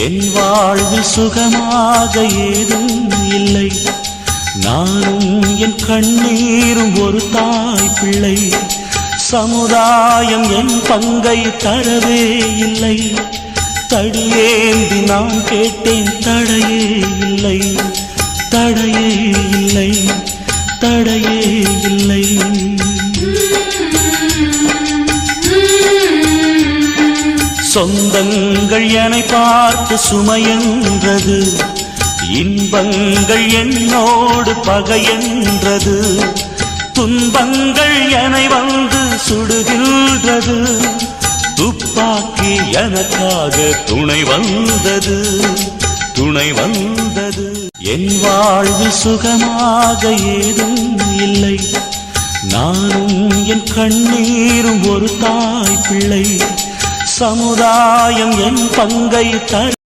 என் வாழ்வில் சுகமாக ஏதும் இல்லை. நானும் என் கண்ணீரும் ஒரு தாய் பிள்ளை. சமுதாயம் என் பங்கை தரவே இல்லை. தடியேந்தி நான் கேட்டேன், தடையே இல்லை, தடையே இல்லை, தடையே இல்லை. சொந்தங்கள் என்னை பார்த்து சுமையென்றது, இன்பங்கள் என்னோடு பகையென்றது. துன்பங்கள் என்னை வந்து சுடுகின்றது, துப்பாக்கி எனக்காக துணை வந்தது, துணை வந்தது. என் வாழ்வில் சுகமாக ஏதும் இல்லை. நானும் என் கண்ணீரும் ஒரு தாய் பிள்ளை. சமுதாயம் என் பங்கை தர